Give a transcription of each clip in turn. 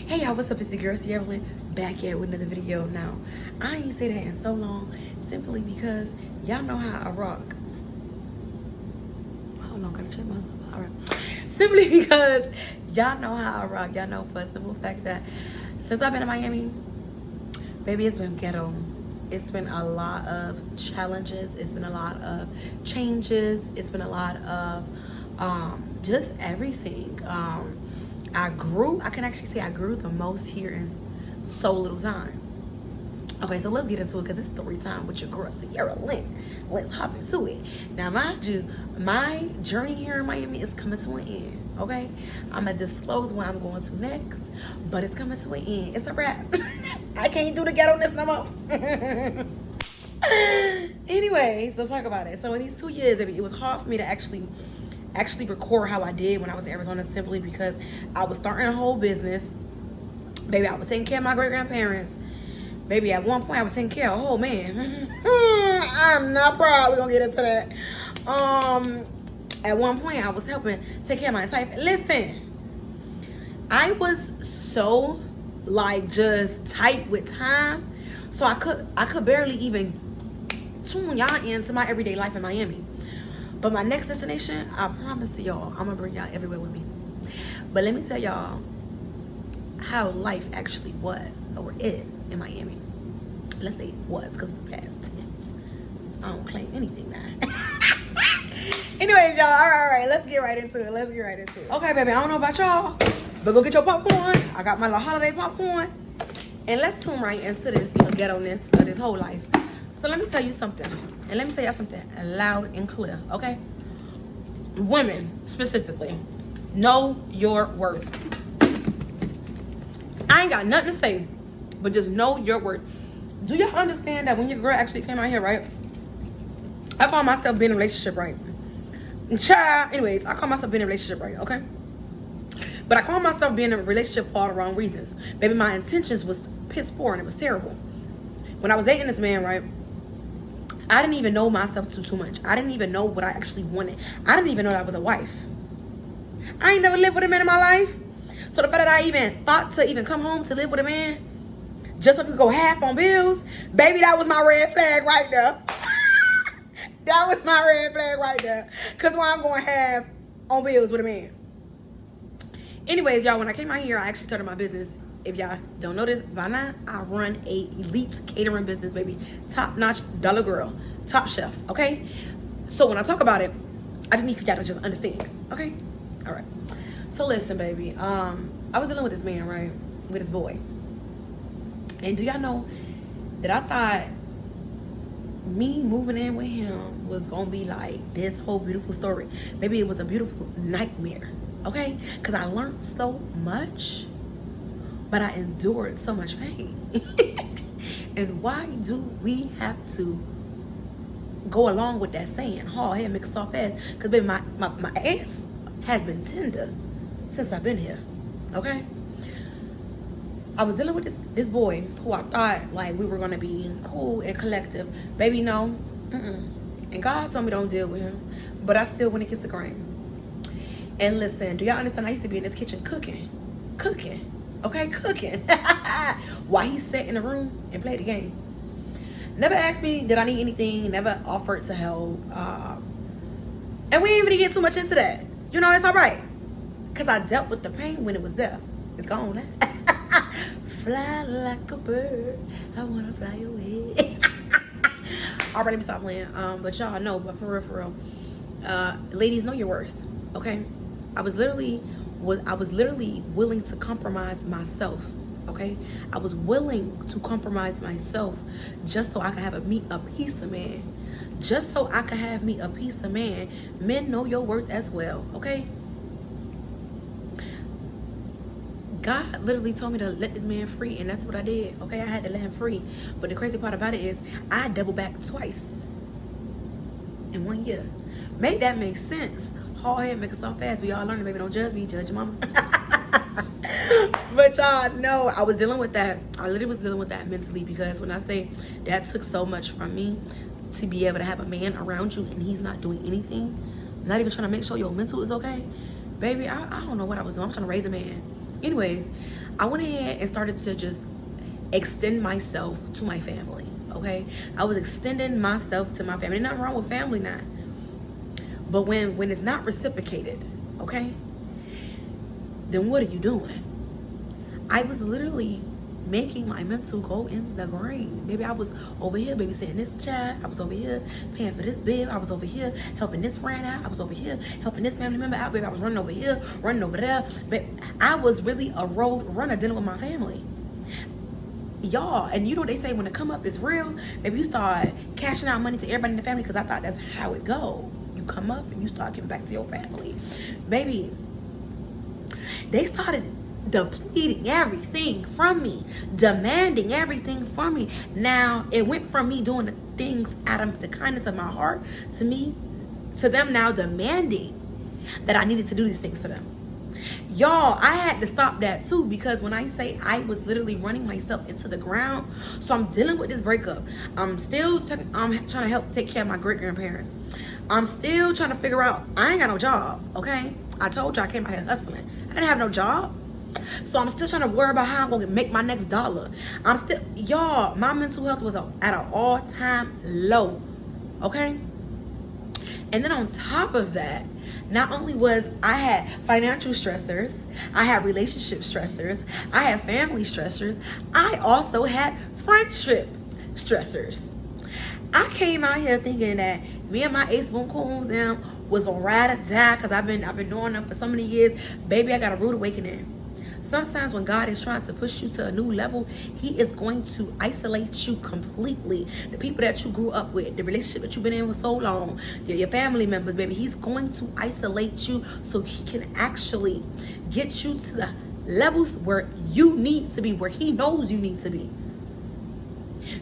Hey y'all, what's up? It's your girl Sierra Lynn, back here with another video. Now, I ain't say that in so long, simply because y'all know how I rock. Hold on, gotta check myself. Alright. Simply because y'all know how I rock. Y'all know for a simple fact that since I've been in Miami, baby, it's been ghetto. It's been a lot of challenges. It's been a lot of changes. It's been a lot of just everything. I can actually say I grew the most here in so little time. Okay, so let's get into it because it's story time with your girl Sierra Lynn. Let's hop into it. Now, mind you, my journey here in Miami is coming to an end. Okay, I'm gonna disclose where I'm going to next, but it's coming to an end. It's a wrap. I can't do the ghetto-ness no more. Anyways, let's talk about it. So in these 2 years, it was hard for me to actually record how I did when I was in Arizona, simply because I was starting a whole business. Baby, I was taking care of my great-grandparents. Baby, at one point I was taking care of a whole man. I'm not proud. We're gonna get into that. At one point I was helping take care of my entire listen. I was so just tight with time. So I could barely even tune y'all into my everyday life in Miami. But my next destination, I promise to y'all, I'm gonna bring y'all everywhere with me. But let me tell y'all how life actually was or is in Miami. Let's say was, because it's the past tense. I don't claim anything now. Anyways, y'all, all right, let's get right into it. Okay, baby, I don't know about y'all, but go get your popcorn. I got my little holiday popcorn. And let's tune right into this ghetto-ness of this whole life. So let me tell you something. And let me tell y'all something loud and clear, okay? Women, specifically, know your worth. I ain't got nothing to say, but just know your worth. Do y'all understand that when your girl actually came out here, right? I call myself being in a relationship, right? Child, anyways, I call myself being in a relationship, right? Okay? But I call myself being in a relationship for all the wrong reasons. Baby, my intentions was piss poor and it was terrible. When I was dating this man, right? I didn't even know myself too much. I didn't even know what I actually wanted. I didn't even know that I was a wife. I ain't never lived with a man in my life. So the fact that I even thought to even come home to live with a man just so we could go half on bills, baby, that was my red flag right there. That was my red flag right there. Because why I'm going half on bills with a man. Anyways, y'all, when I came out here, I actually started my business. If y'all don't know this by now, I run a elite catering business, baby. Top-notch dollar girl. Top chef, okay? So when I talk about it, I just need for y'all to just understand, okay? All right. So listen, baby. I was dealing with this man, right? With this boy. And do y'all know that I thought me moving in with him was going to be like this whole beautiful story. Maybe it was a beautiful nightmare, okay? Because I learned so much, but I endured so much pain. And why do we have to go along with that saying, hard head makes a soft ass? Because baby, my ass has been tender since I've been here, okay? I was dealing with this boy who I thought like we were gonna be cool and collective. Baby, no. And God told me don't deal with him, but I still went against the grain. And listen, do y'all understand? I used to be in this kitchen cooking, okay, cooking. While he sat in the room and played the game. Never asked me did I need anything. Never offered to help. And we ain't even get too much into that. You know, it's all right, cause I dealt with the pain when it was there. It's gone now. Fly like a bird, I wanna fly away. Alright, let me stop playing. But y'all know, but for real, ladies, know your worth, okay? I was literally willing to compromise myself, okay? I was willing to compromise myself just so I could have me a piece of man. Just so I could have me a piece of man. Men know your worth as well, okay? God literally told me to let this man free, and that's what I did, okay? I had to let him free. But the crazy part about it is I doubled back twice in 1 year. Make that make sense. Hard head, make it so fast. We all learning, baby. Don't judge me, judge your mama. But y'all know I was dealing with that. I literally was dealing with that mentally, because when I say that took so much from me to be able to have a man around you and he's not doing anything, not even trying to make sure your mental is okay. Baby, I don't know what I was doing. I'm trying to raise a man. Anyways, I went ahead and started to just extend myself to my family. Okay, I was extending myself to my family. Nothing wrong with family now, but when it's not reciprocated, okay, then what are you doing? I was literally making my mental go in the grave. Maybe I was over here babysitting this child. I was over here paying for this bill. I was over here helping this friend out. I was over here helping this family member out. Baby, I was running over here, running over there. But I was really a road runner dealing with my family. Y'all, and you know what they say, when the come up is real, maybe you start cashing out money to everybody in the family, because I thought that's how it go. You come up and you start giving back to your family. Baby, they started depleting everything from me, demanding everything from me. Now it went from me doing the things out of the kindness of my heart to them now demanding that I needed to do these things for them. Y'all, I had to stop that too, because when I say I was literally running myself into the ground, so I'm dealing with this breakup. I'm still I'm trying to help take care of my great grandparents. I'm still trying to figure out, I ain't got no job, okay? I told you I came out here hustling. I didn't have no job. So I'm still trying to worry about how I'm gonna make my next dollar. I'm still, y'all, my mental health was at an all-time low, okay? And then on top of that, not only was I had financial stressors, I had relationship stressors, I had family stressors, I also had friendship stressors. I came out here thinking that me and my ace boon coons them was gonna ride or die, because I've been doing them for so many years. Baby, I got a rude awakening. Sometimes when God is trying to push you to a new level, he is going to isolate you completely. The people that you grew up with, the relationship that you've been in for so long, your family members, baby, he's going to isolate you so he can actually get you to the levels where you need to be, where he knows you need to be.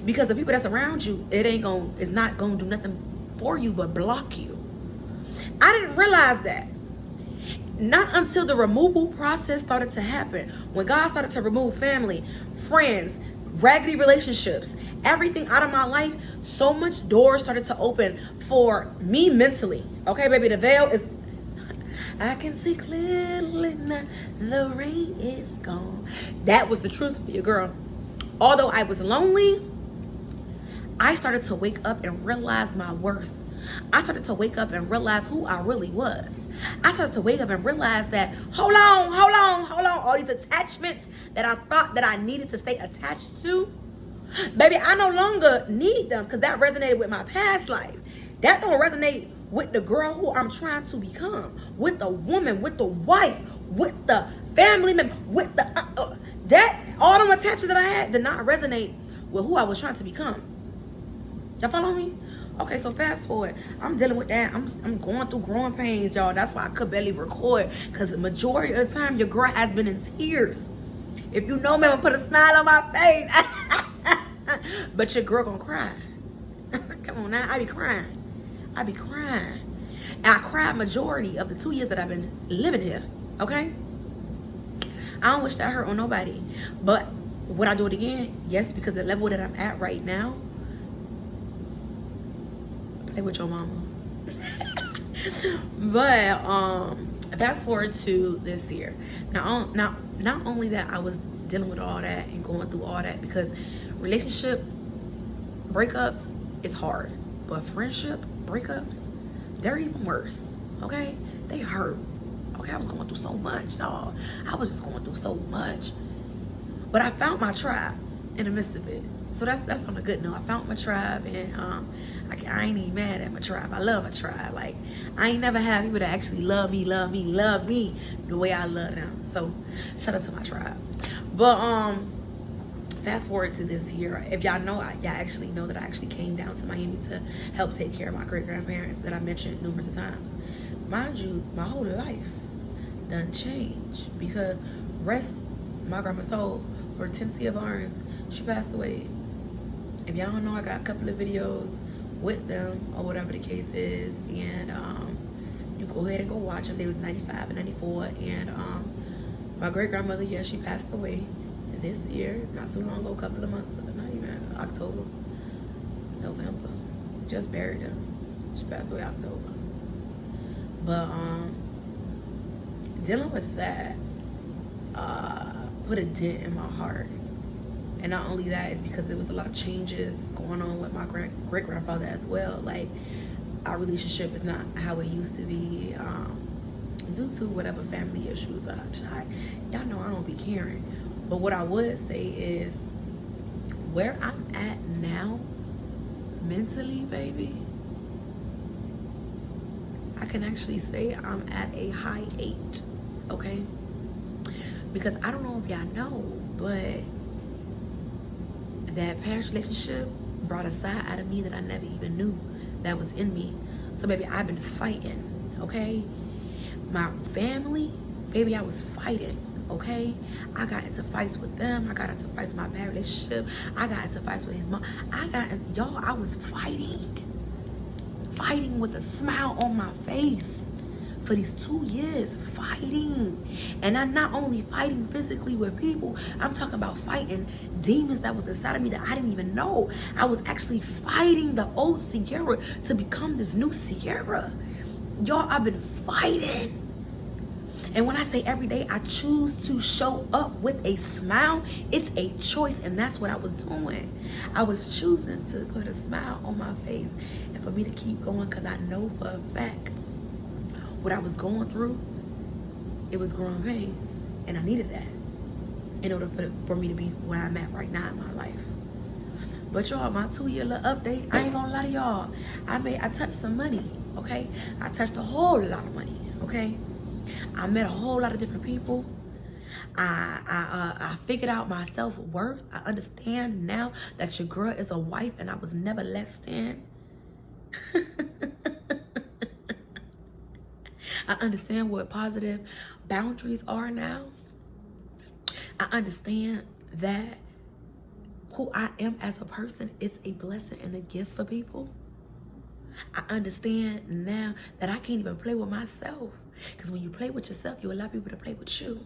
Because the people that's around you, it's not gonna do nothing for you but block you. I didn't realize that. Not until the removal process started to happen. When God started to remove family, friends, raggedy relationships, everything out of my life, so much doors started to open for me mentally. Okay, baby, the veil is, I can see clearly now, the rain is gone. That was the truth for you, girl. Although I was lonely, I started to wake up and realize my worth. I started to wake up and realize who I really was. I started to wake up and realize that, hold on, all these attachments that I thought that I needed to stay attached to, baby, I no longer need them, because that resonated with my past life. That don't resonate with the girl who I'm trying to become, with the woman, with the wife, with the family member, with the that all them attachments that I had did not resonate with who I was trying to become. Y'all follow me? Okay, so fast forward. I'm dealing with that. I'm going through growing pains, y'all. That's why I could barely record, because the majority of the time your girl has been in tears. If you know me, I'm gonna put a smile on my face. But your girl gonna cry. Come on now, I be crying. And I cried majority of the 2 years that I've been living here, okay? I don't wish that hurt on nobody. But would I do it again? Yes, because the level that I'm at right now, play with your mama. But fast forward to this year. Now not only that I was dealing with all that and going through all that, because relationship breakups is hard, but friendship breakups, they're even worse. Okay, they hurt. Okay, I was going through so much, y'all. I was just going through so much, but I found my tribe in the midst of it. So that's on a good note. I found my tribe, and I ain't even mad at my tribe. I love my tribe. Like, I ain't never had people that actually love me the way I love them. So shout out to my tribe. But fast forward to this year. If y'all know, y'all actually know that I actually came down to Miami to help take care of my great grandparents that I mentioned numerous of times. Mind you, my whole life done changed, because rest my grandma's soul, Hortensia Barnes, she passed away. If y'all don't know, I got a couple of videos with them, or whatever the case is, and you go ahead and go watch them. They was 95 and 94, and my great grandmother, yeah, she passed away this year, not too long ago, a couple of months, not even October, November, just buried her. She passed away October. But dealing with that, put a dent in my heart. And not only that, it's because there was a lot of changes going on with my great-grandfather as well. Like, our relationship is not how it used to be, due to whatever family issues are. Y'all know I don't be caring. But what I would say is, where I'm at now, mentally, baby, I can actually say I'm at a high 8, okay? Because I don't know if y'all know, but that past relationship brought a side out of me that I never even knew that was in me. So, baby, I've been fighting, okay? My family, baby, I was fighting, okay? I got into fights with them. I got into fights with my bad relationship. I got into fights with his mom. I was fighting with a smile on my face for these 2 years, fighting. And I'm not only fighting physically with people, I'm talking about fighting demons that was inside of me that I didn't even know. I was actually fighting the old Sierra to become this new Sierra. Y'all, I've been fighting. And when I say every day, I choose to show up with a smile. It's a choice, and that's what I was doing. I was choosing to put a smile on my face and for me to keep going, because I know for a fact what I was going through, it was growing pains, and I needed that in order for me to be where I'm at right now in my life. But y'all, my 2-year little update, I ain't gonna lie to y'all. I touched some money, okay? I touched a whole lot of money, okay? I met a whole lot of different people. I figured out my self-worth. I understand now that your girl is a wife and I was never less than. I understand what positive boundaries are now. I understand that who I am as a person is a blessing and a gift for people. I understand now that I can't even play with myself. Because when you play with yourself, you allow people to play with you.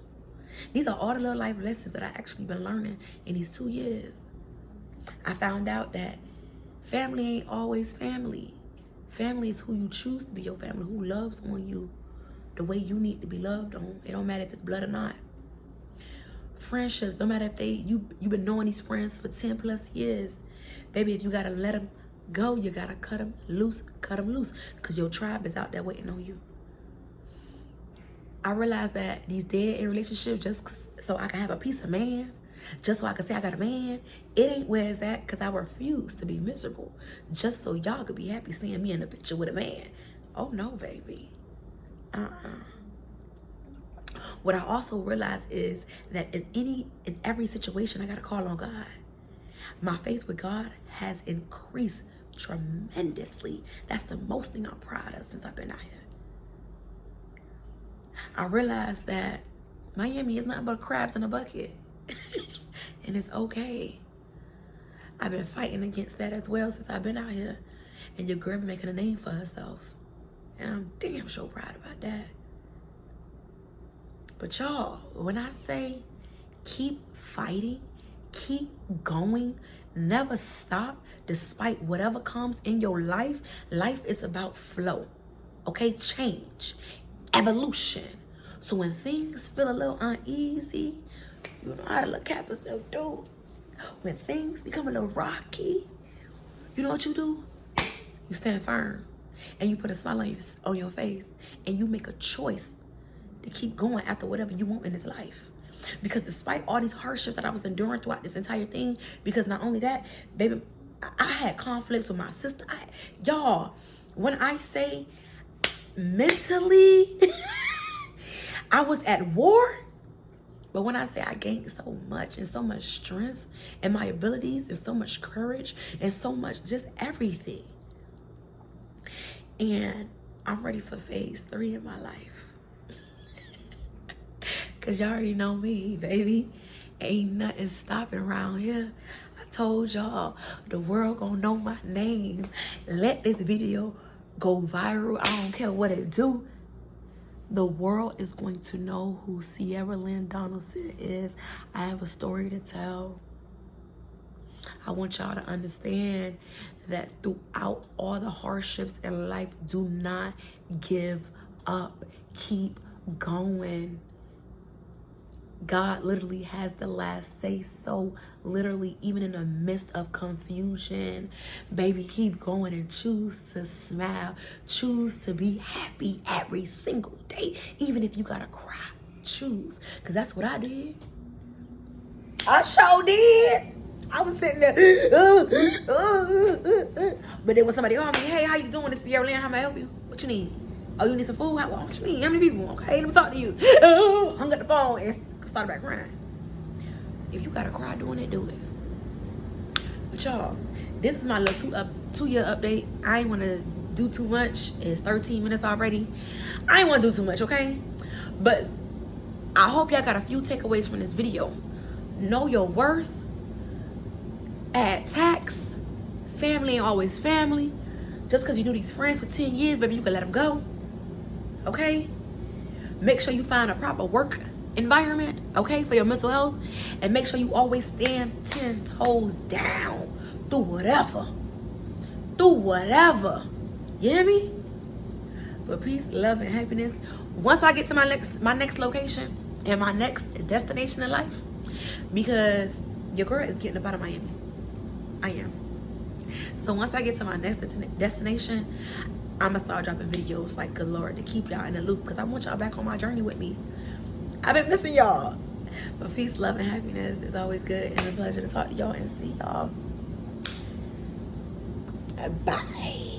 These are all the little life lessons that I actually been learning in these 2 years. I found out that family ain't always family. Family is who you choose to be your family, who loves on you the way you need to be loved on. It don't matter if it's blood or not. Friendships, no matter if you've been knowing these friends for 10 plus years. Baby, if you gotta let them go, you gotta cut them loose, because your tribe is out there waiting on you. I realized that these dead-end relationships, just so I can have a piece of man, just so I can say I got a man, it ain't where it's at, because I refuse to be miserable just so y'all could be happy seeing me in a picture with a man. Oh no, baby. What I also realized is that in every situation, I gotta call on God. My faith with God has increased tremendously. That's the most thing I'm proud of since I've been out here. I realized that Miami is nothing but crabs in a bucket. And it's okay. I've been fighting against that as well since I've been out here. And your girl been making a name for herself. And I'm damn sure proud about that. But y'all, when I say keep fighting, keep going, never stop, despite whatever comes in your life, life is about flow, okay? Change, evolution. So when things feel a little uneasy, you know how to look at yourself do. When things become a little rocky, you know what you do? You stand firm and you put a smile on your face and you make a choice to keep going after whatever you want in this life. Because despite all these hardships that I was enduring throughout this entire thing, because not only that, baby, I had conflicts with my sister. Y'all, when I say mentally, I was at war. But when I say I gained so much and so much strength and my abilities and so much courage and so much just everything. And I'm ready for phase 3 in my life. Because y'all already know me, baby. Ain't nothing stopping around here. I told y'all, the world gonna know my name. Let this video go viral. I don't care what it do. The world is going to know who Sierra Lynn Donaldson is. I have a story to tell. I want y'all to understand that throughout all the hardships in life, do not give up. Keep going. God literally has the last say so. Literally, even in the midst of confusion, baby, keep going and choose to smile. Choose to be happy every single day. Even if you gotta cry, choose. Because that's what I did. I sure did. I was sitting there. But then when somebody called me, hey, how you doing? This is Sierra Lynn. How may I help you? What you need? Oh, you need some food? What you need? How many people? Okay, let me talk to you. Hung up the phone and started back crying. If you gotta cry doing it, do it. But y'all, this is my little 2-year update. I ain't wanna do too much. It's 13 minutes already. I ain't wanna do too much, okay? But I hope y'all got a few takeaways from this video. Know your worth. Add tax. Family ain't always family. Just because you knew these friends for 10 years, baby, you can let them go. Okay? Make sure you find a proper work environment, okay, for your mental health. And make sure you always stand 10 toes down. Do whatever. Do whatever. You hear me? But peace, love, and happiness. Once I get to my next location and my next destination in life, because your girl is getting up out of Miami. I am. So once I get to my next destination, I'm gonna start dropping videos like good Lord to keep y'all in the loop, because I want y'all back on my journey with me. I've been missing y'all. But peace, love, and happiness is always good, and a pleasure to talk to y'all and see y'all. Bye.